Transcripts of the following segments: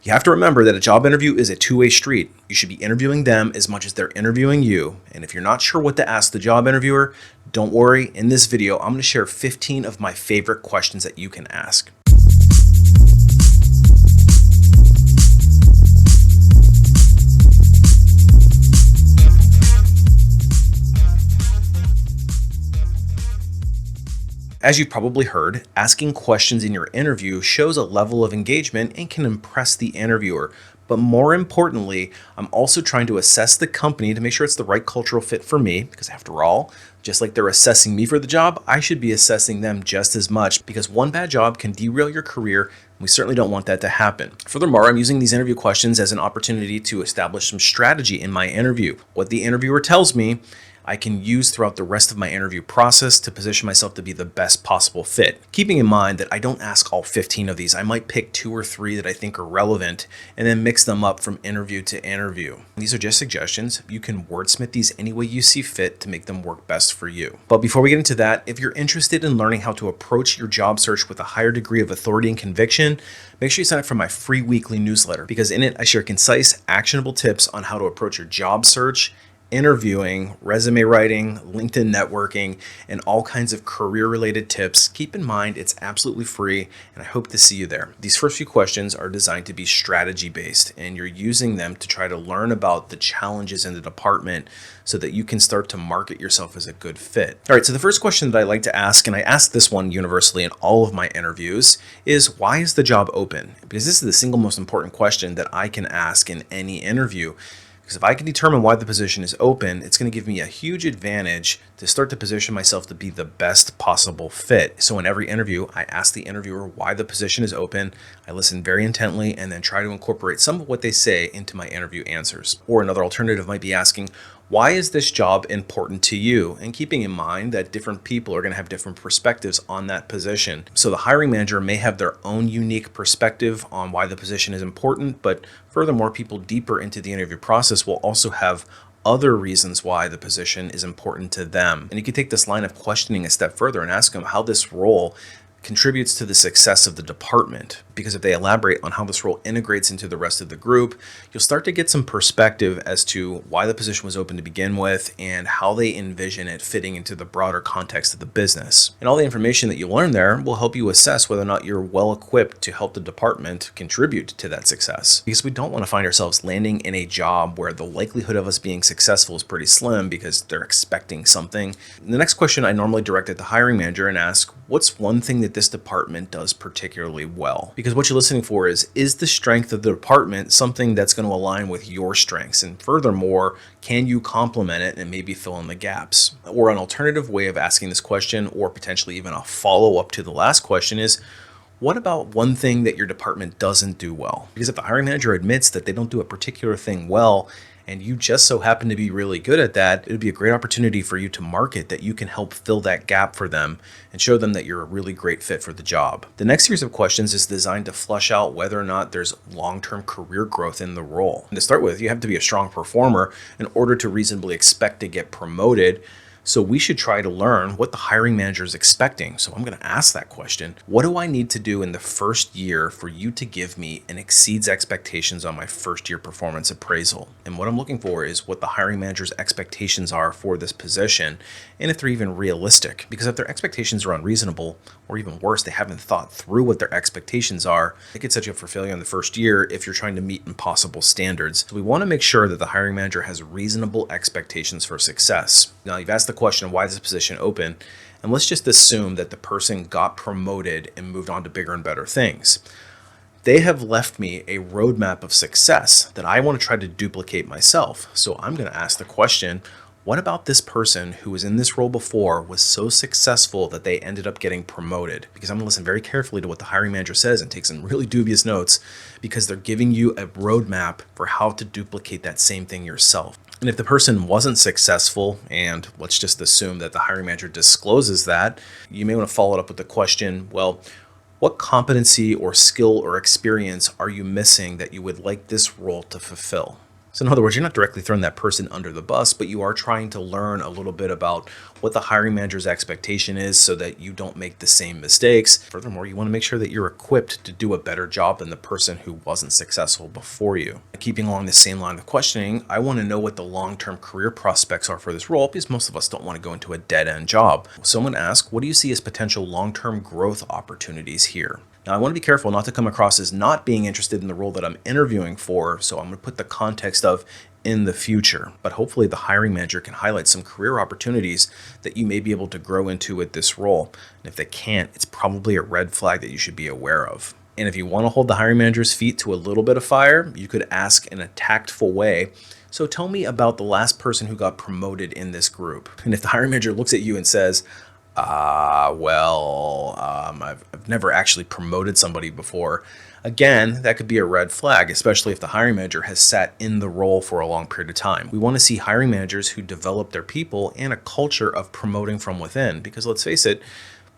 You have to remember that a job interview is a two-way street. You should be interviewing them as much as they're interviewing you. And if you're not sure what to ask the job interviewer, don't worry. In this video, I'm going to share 15 of my favorite questions that you can ask. As you've probably heard, asking questions in your interview shows a level of engagement and can impress the interviewer. But more importantly, I'm also trying to assess the company to make sure it's the right cultural fit for me, because after all, just like they're assessing me for the job, I should be assessing them just as much, because one bad job can derail your career. And we certainly don't want that to happen. Furthermore, I'm using these interview questions as an opportunity to establish some strategy in my interview. What the interviewer tells me, I can use throughout the rest of my interview process to position myself to be the best possible fit. Keeping in mind that I don't ask all 15 of these, I might pick 2 or 3 that I think are relevant and then mix them up from interview to interview. These are just suggestions. You can wordsmith these any way you see fit to make them work best for you. But before we get into that, if you're interested in learning how to approach your job search with a higher degree of authority and conviction, make sure you sign up for my free weekly newsletter, because in it I share concise, actionable tips on how to approach your job search, interviewing, resume writing, LinkedIn networking, and all kinds of career-related tips. Keep in mind, it's absolutely free, and I hope to see you there. These first few questions are designed to be strategy-based, and you're using them to try to learn about the challenges in the department so that you can start to market yourself as a good fit. All right, so the first question that I like to ask, and I ask this one universally in all of my interviews, is why is the job open? Because this is the single most important question that I can ask in any interview. Because if I can determine why the position is open, it's going to give me a huge advantage to start to position myself to be the best possible fit. So in every interview, I ask the interviewer why the position is open. I listen very intently and then try to incorporate some of what they say into my interview answers. Or another alternative might be asking, why is this job important to you? And keeping in mind that different people are going to have different perspectives on that position. So the hiring manager may have their own unique perspective on why the position is important, but furthermore, people deeper into the interview process will also have other reasons why the position is important to them. And you can take this line of questioning a step further and ask them how this role contributes to the success of the department. Because if they elaborate on how this role integrates into the rest of the group, you'll start to get some perspective as to why the position was open to begin with and how they envision it fitting into the broader context of the business. And all the information that you learn there will help you assess whether or not you're well equipped to help the department contribute to that success. Because we don't want to find ourselves landing in a job where the likelihood of us being successful is pretty slim because they're expecting something. And the next question I normally direct at the hiring manager and ask, what's one thing that this department does particularly well? Because what you're listening for is the strength of the department something that's going to align with your strengths? And furthermore, can you complement it and maybe fill in the gaps? Or an alternative way of asking this question, or potentially even a follow-up to the last question, is what about one thing that your department doesn't do well? Because if the hiring manager admits that they don't do a particular thing well, and you just so happen to be really good at that, it would be a great opportunity for you to market that you can help fill that gap for them and show them that you're a really great fit for the job. The next series of questions is designed to flush out whether or not there's long-term career growth in the role. And to start with, you have to be a strong performer in order to reasonably expect to get promoted. So we should try to learn what the hiring manager is expecting. So I'm going to ask that question. What do I need to do in the first year for you to give me and exceeds expectations on my first year performance appraisal? And what I'm looking for is what the hiring manager's expectations are for this position, and if they're even realistic. Because if their expectations are unreasonable, or even worse, they haven't thought through what their expectations are, it could set you up for failure in the first year if you're trying to meet impossible standards. So we want to make sure that the hiring manager has reasonable expectations for success. Now, you've asked the question, why is this position open? And let's just assume that the person got promoted and moved on to bigger and better things. They have left me a roadmap of success that I want to try to duplicate myself. So I'm going to ask the question, what about this person who was in this role before was so successful that they ended up getting promoted? Because I'm going to listen very carefully to what the hiring manager says and take some really dubious notes, because they're giving you a roadmap for how to duplicate that same thing yourself. And if the person wasn't successful, and let's just assume that the hiring manager discloses that, you may want to follow it up with the question, well, what competency or skill or experience are you missing that you would like this role to fulfill? So, in other words, you're not directly throwing that person under the bus, but you are trying to learn a little bit about what the hiring manager's expectation is so that you don't make the same mistakes. Furthermore, you want to make sure that you're equipped to do a better job than the person who wasn't successful before you. Keeping along the same line of questioning, I want to know what the long term career prospects are for this role because most of us don't want to go into a dead end job. So, I'm going to ask, what do you see as potential long term growth opportunities here? Now, I want to be careful not to come across as not being interested in the role that I'm interviewing for, so I'm going to put the context of in the future. But hopefully, the hiring manager can highlight some career opportunities that you may be able to grow into with this role. And if they can't, it's probably a red flag that you should be aware of. And if you want to hold the hiring manager's feet to a little bit of fire, you could ask in a tactful way, so tell me about the last person who got promoted in this group. And if the hiring manager looks at you and says, I've never actually promoted somebody before. Again, that could be a red flag, especially if the hiring manager has sat in the role for a long period of time. We want to see hiring managers who develop their people and a culture of promoting from within, because let's face it,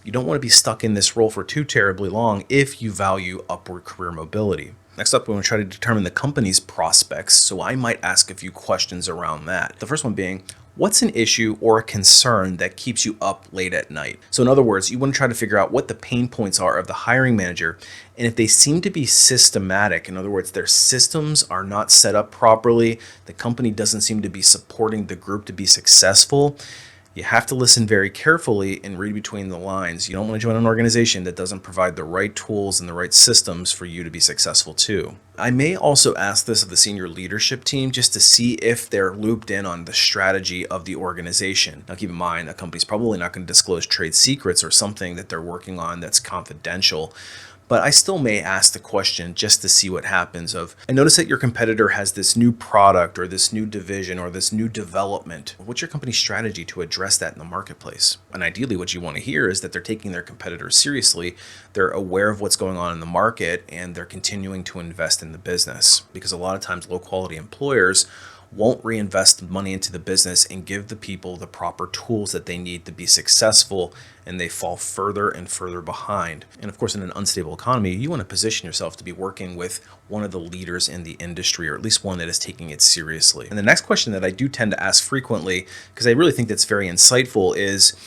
you don't want to be stuck in this role for too terribly long if you value upward career mobility. Next up, we want to try to determine the company's prospects, so I might ask a few questions around that. The first one being, what's an issue or a concern that keeps you up late at night? So in other words, you want to try to figure out what the pain points are of the hiring manager, and if they seem to be systematic, in other words, their systems are not set up properly, the company doesn't seem to be supporting the group to be successful, you have to listen very carefully and read between the lines. You don't want to join an organization that doesn't provide the right tools and the right systems for you to be successful too. I may also ask this of the senior leadership team just to see if they're looped in on the strategy of the organization. Now keep in mind, a company's probably not going to disclose trade secrets or something that they're working on that's confidential. But I still may ask the question just to see what happens of, I notice that your competitor has this new product or this new division or this new development. What's your company's strategy to address that in the marketplace? And ideally what you want to hear is that they're taking their competitors seriously, they're aware of what's going on in the market, and they're continuing to invest in the business. Because a lot of times low quality employers won't reinvest money into the business and give the people the proper tools that they need to be successful, and they fall further and further behind. And of course, in an unstable economy, you want to position yourself to be working with one of the leaders in the industry, or at least one that is taking it seriously. And the next question that I do tend to ask frequently, because I really think that's very insightful, is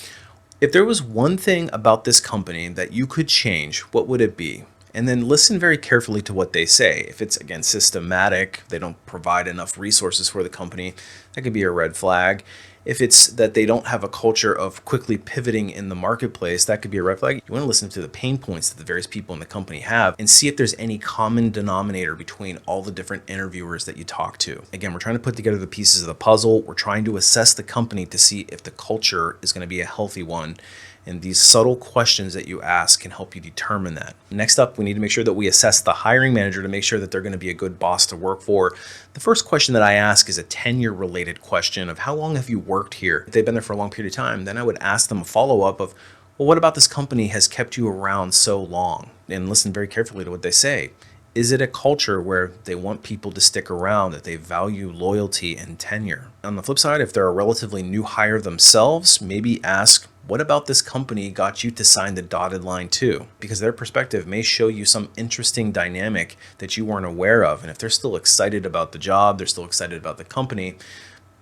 if there was one thing about this company that you could change, what would it be? And then listen very carefully to what they say. If it's, again, systematic, they don't provide enough resources for the company, that could be a red flag. If it's that they don't have a culture of quickly pivoting in the marketplace, that could be a red flag. You want to listen to the pain points that the various people in the company have and see if there's any common denominator between all the different interviewers that you talk to. Again, we're trying to put together the pieces of the puzzle. We're trying to assess the company to see if the culture is going to be a healthy one. And these subtle questions that you ask can help you determine that. Next up, we need to make sure that we assess the hiring manager to make sure that they're going to be a good boss to work for. The first question that I ask is a tenure related question of how long have you worked here? If they've been there for a long period of time, then I would ask them a follow-up of, well, what about this company has kept you around so long? And listen very carefully to what they say. Is it a culture where they want people to stick around, that they value loyalty and tenure? On the flip side, if they're a relatively new hire themselves, maybe ask, what about this company got you to sign the dotted line too? Because their perspective may show you some interesting dynamic that you weren't aware of. And if they're still excited about the job, they're still excited about the company,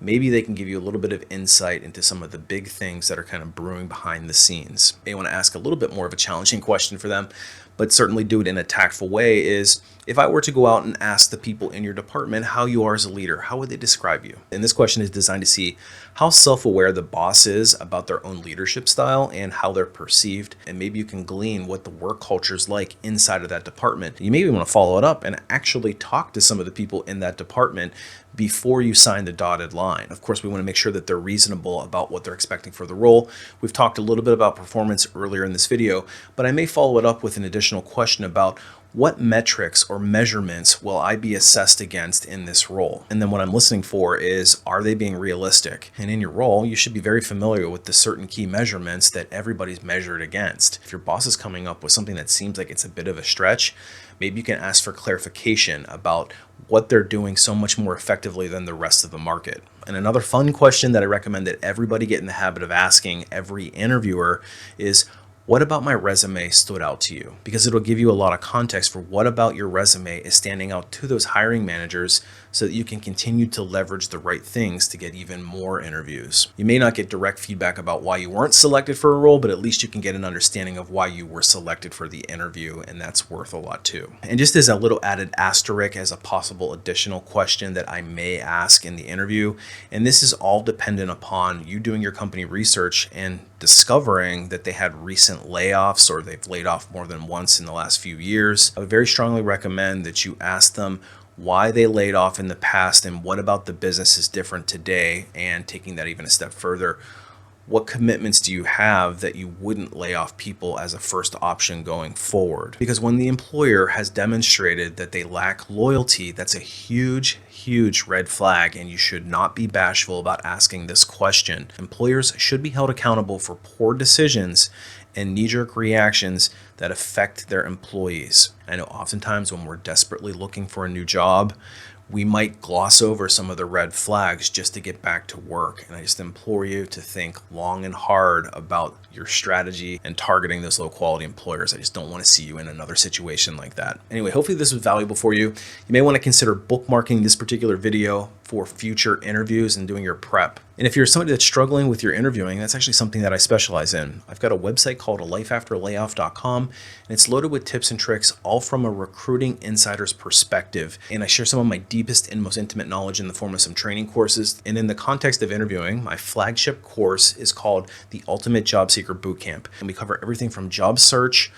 maybe they can give you a little bit of insight into some of the big things that are kind of brewing behind the scenes. You may want to ask a little bit more of a challenging question for them, but certainly do it in a tactful way. Is, if I were to go out and ask the people in your department how you are as a leader, how would they describe you? And this question is designed to see how self-aware the boss is about their own leadership style and how they're perceived. And maybe you can glean what the work culture is like inside of that department. You maybe want to follow it up and actually talk to some of the people in that department before you sign the dotted line. Of course, we want to make sure that they're reasonable about what they're expecting for the role. We've talked a little bit about performance earlier in this video, but I may follow it up with an additional question about what metrics or measurements will I be assessed against in this role? And then what I'm listening for is, are they being realistic? And in your role, you should be very familiar with the certain key measurements that everybody's measured against. If your boss is coming up with something that seems like it's a bit of a stretch, maybe you can ask for clarification about what they're doing so much more effectively than the rest of the market. And another fun question that I recommend that everybody get in the habit of asking every interviewer is, What about my resume stood out to you? Because it'll give you a lot of context for what about your resume is standing out to those hiring managers so that you can continue to leverage the right things to get even more interviews. You may not get direct feedback about why you weren't selected for a role, but at least you can get an understanding of why you were selected for the interview, and that's worth a lot too. And just as a little added asterisk as a possible additional question that I may ask in the interview, and this is all dependent upon you doing your company research and discovering that they had recent layoffs or they've laid off more than once in the last few years, I would very strongly recommend that you ask them why they laid off in the past and what about the business is different today, and taking that even a step further, what commitments do you have that you wouldn't lay off people as a first option going forward? Because when the employer has demonstrated that they lack loyalty, that's a huge, huge red flag, and you should not be bashful about asking this question. Employers should be held accountable for poor decisions and knee-jerk reactions that affect their employees. I know oftentimes when we're desperately looking for a new job, we might gloss over some of the red flags just to get back to work. And I just implore you to think long and hard about your strategy and targeting those low quality employers. I just don't want to see you in another situation like that. Anyway, hopefully this was valuable for you. You may want to consider bookmarking this particular video for future interviews and doing your prep. And if you're somebody that's struggling with your interviewing, that's actually something that I specialize in. I've got a website called alifeafterlayoff.com, and it's loaded with tips and tricks, all from a recruiting insider's perspective. And I share some of my deepest and most intimate knowledge in the form of some training courses. And in the context of interviewing, my flagship course is called the Ultimate Job Seeker Bootcamp. And we cover everything from job search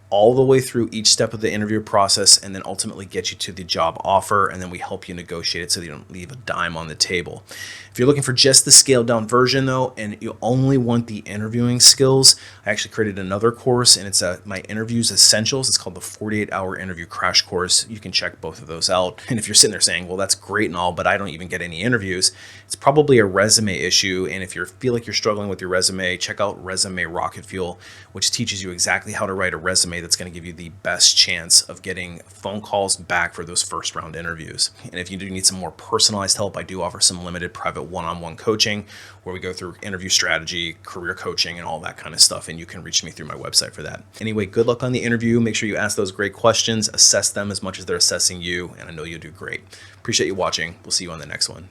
all the way through each step of the interview process, and then ultimately get you to the job offer, and then we help you negotiate it so that you don't leave a dime on the table. If you're looking for just the scaled down version though, and you only want the interviewing skills, I actually created another course, and it's my interviews essentials. It's called the 48-hour interview crash course. You can check both of those out. And if you're sitting there saying, well, that's great and all, but I don't even get any interviews, it's probably a resume issue. And if you feel like you're struggling with your resume, check out Resume Rocket Fuel, which teaches you exactly how to write a resume that's going to give you the best chance of getting phone calls back for those first round interviews. And if you do need some more personalized help, I do offer some limited private one-on-one coaching where we go through interview strategy, career coaching, and all that kind of stuff. And you can reach me through my website for that. Anyway, good luck on the interview. Make sure you ask those great questions, assess them as much as they're assessing you, and I know you'll do great. Appreciate you watching. We'll see you on the next one.